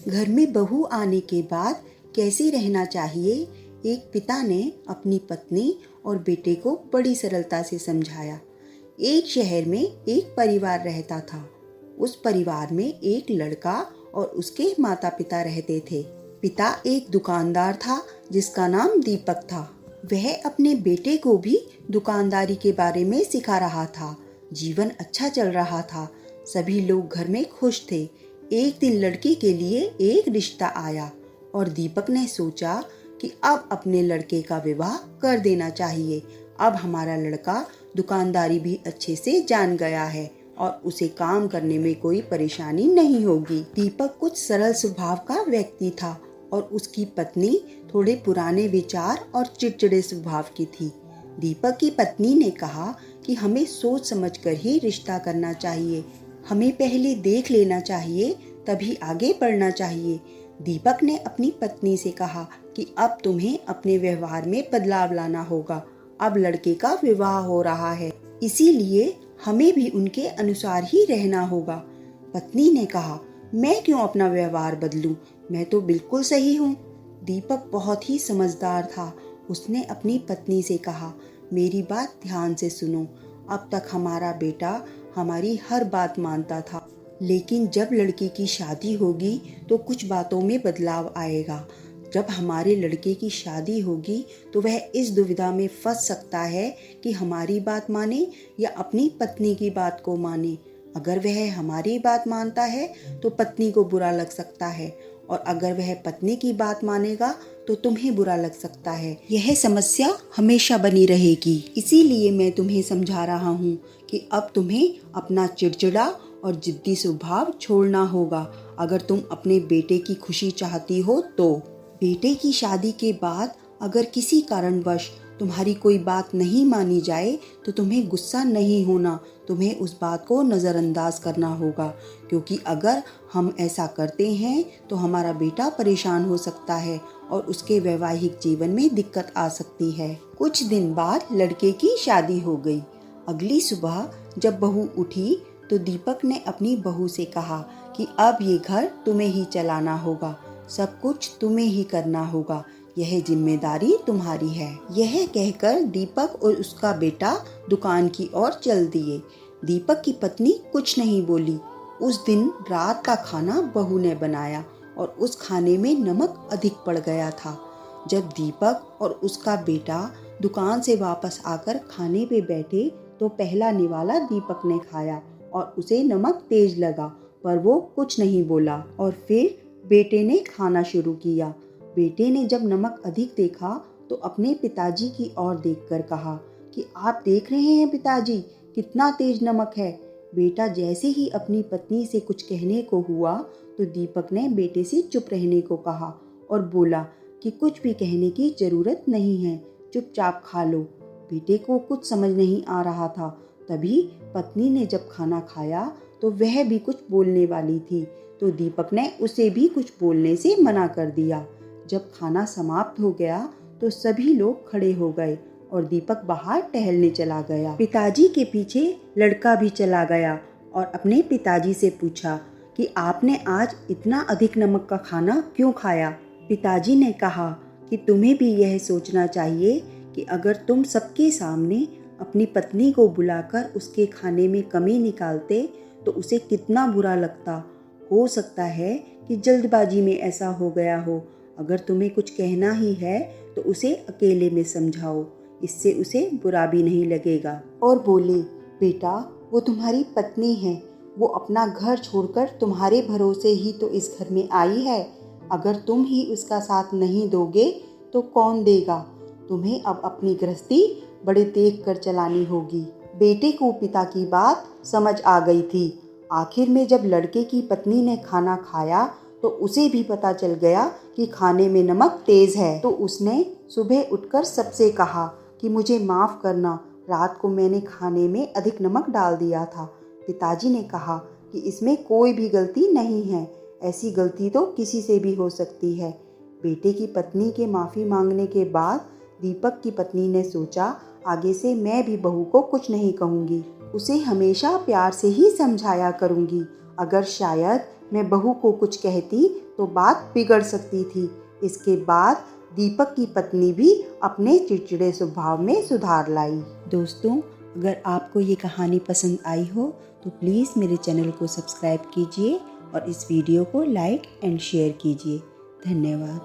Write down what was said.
घर में बहू आने के बाद कैसे रहना चाहिए, एक पिता ने अपनी पत्नी और बेटे को बड़ी सरलता से समझाया। एक शहर में एक परिवार रहता था। उस परिवार में एक लड़का और उसके माता पिता रहते थे। पिता एक दुकानदार था जिसका नाम दीपक था। वह अपने बेटे को भी दुकानदारी के बारे में सिखा रहा था। जीवन अच्छा चल रहा था। सभी लोग घर में खुश थे। एक दिन लड़के के लिए एक रिश्ता आया और दीपक ने सोचा कि अब अपने लड़के का विवाह कर देना चाहिए। अब हमारा लड़का दुकानदारी भी अच्छे से जान गया है और उसे काम करने में कोई परेशानी नहीं होगी। दीपक कुछ सरल स्वभाव का व्यक्ति था और उसकी पत्नी थोड़े पुराने विचार और चिड़चिड़े स्वभाव की थी। दीपक की पत्नी ने कहा कि हमें सोच समझकर ही रिश्ता करना चाहिए। हमें पहले देख लेना चाहिए, तभी आगे बढ़ना चाहिए। दीपक ने अपनी पत्नी से कहा कि अब तुम्हें अपने व्यवहार में बदलाव लाना होगा। अब लड़के का विवाह हो रहा है, इसीलिए हमें भी उनके अनुसार ही रहना होगा। पत्नी ने कहा, मैं क्यों अपना व्यवहार बदलूं? मैं तो बिल्कुल सही हूँ। दीपक बहुत ही समझदार था। उसने अपनी पत्नी से कहा, मेरी बात ध्यान से सुनो। अब तक हमारा बेटा हमारी हर बात मानता था, लेकिन जब लड़के की शादी होगी तो कुछ बातों में बदलाव आएगा। जब हमारे लड़के की शादी होगी तो वह इस दुविधा में फंस सकता है कि हमारी बात माने या अपनी पत्नी की बात को माने। अगर वह हमारी बात मानता है तो पत्नी को बुरा लग सकता है, और अगर वह पत्नी की बात मानेगा तो तुम्हें बुरा लग सकता है। यह समस्या हमेशा बनी रहेगी। इसीलिए मैं तुम्हें समझा रहा हूँ कि अब तुम्हें अपना चिड़चिड़ा और जिद्दी स्वभाव छोड़ना होगा, अगर तुम अपने बेटे की खुशी चाहती हो तो। बेटे की शादी के बाद अगर किसी कारणवश तुम्हारी कोई बात नहीं मानी जाए तो तुम्हें गुस्सा नहीं होना, तुम्हें उस बात को नज़रअंदाज करना होगा, क्योंकि अगर हम ऐसा करते हैं तो हमारा बेटा परेशान हो सकता है और उसके वैवाहिक जीवन में दिक्कत आ सकती है। कुछ दिन बाद लड़के की शादी हो गई। अगली सुबह जब बहू उठी तो दीपक ने अपनी बहू से कहा कि अब ये घर तुम्हें ही चलाना होगा, सब कुछ तुम्हें ही करना होगा, यह जिम्मेदारी तुम्हारी है। यह कहकर दीपक और उसका बेटा दुकान की ओर चल दिए। दीपक की पत्नी कुछ नहीं बोली। उस दिन रात का खाना बहू ने बनाया और उस खाने में नमक अधिक पड़ गया था। जब दीपक और उसका बेटा दुकान से वापस आकर खाने पे बैठे तो पहला निवाला दीपक ने खाया और उसे नमक तेज लगा, पर वो कुछ नहीं बोला। और फिर बेटे ने खाना शुरू किया। बेटे ने जब नमक अधिक देखा तो अपने पिताजी की ओर देखकर कहा कि आप देख रहे हैं पिताजी, कितना तेज नमक है। बेटा जैसे ही अपनी पत्नी से कुछ कहने को हुआ तो दीपक ने बेटे से चुप रहने को कहा और बोला कि कुछ भी कहने की जरूरत नहीं है, चुपचाप खा लो। बेटे को कुछ समझ नहीं आ रहा था। तभी पत्नी ने जब खाना खाया तो वह भी कुछ बोलने वाली थी, तो दीपक ने उसे भी कुछ बोलने से मना कर दिया। जब खाना समाप्त हो गया तो सभी लोग खड़े हो गए और दीपक बाहर टहलने चला गया। पिताजी के पीछे लड़का भी चला गया और अपने पिताजी से पूछा कि आपने आज इतना अधिक नमक का खाना क्यों खाया। पिताजी ने कहा कि तुम्हें भी यह सोचना चाहिए कि अगर तुम सबके सामने अपनी पत्नी को बुलाकर उसके खाने में कमी निकालते तो उसे कितना बुरा लगता। हो सकता है कि जल्दबाजी में ऐसा हो गया हो। अगर तुम्हें कुछ कहना ही है तो उसे अकेले में समझाओ, इससे उसे बुरा भी नहीं लगेगा। और बोले, बेटा वो तुम्हारी पत्नी है, वो अपना घर छोड़कर तुम्हारे भरोसे ही तो इस घर में आई है। अगर तुम ही उसका साथ नहीं दोगे तो कौन देगा। तुम्हें अब अपनी गृहस्थी बड़े देख कर चलानी होगी। बेटे को पिता की बात समझ आ गई थी। आखिर में जब लड़के की पत्नी ने खाना खाया तो उसे भी पता चल गया कि खाने में नमक तेज है। तो उसने सुबह उठकर सबसे कहा कि मुझे माफ़ करना, रात को मैंने खाने में अधिक नमक डाल दिया था। पिताजी ने कहा कि इसमें कोई भी गलती नहीं है, ऐसी गलती तो किसी से भी हो सकती है। बेटे की पत्नी के माफ़ी मांगने के बाद दीपक की पत्नी ने सोचा, आगे से मैं भी बहू को कुछ नहीं कहूँगी, उसे हमेशा प्यार से ही समझाया करूँगी। अगर शायद मैं बहू को कुछ कहती तो बात बिगड़ सकती थी। इसके बाद दीपक की पत्नी भी अपने चिड़चिड़े स्वभाव में सुधार लाई। दोस्तों, अगर आपको ये कहानी पसंद आई हो तो प्लीज़ मेरे चैनल को सब्सक्राइब कीजिए और इस वीडियो को लाइक एंड शेयर कीजिए। धन्यवाद।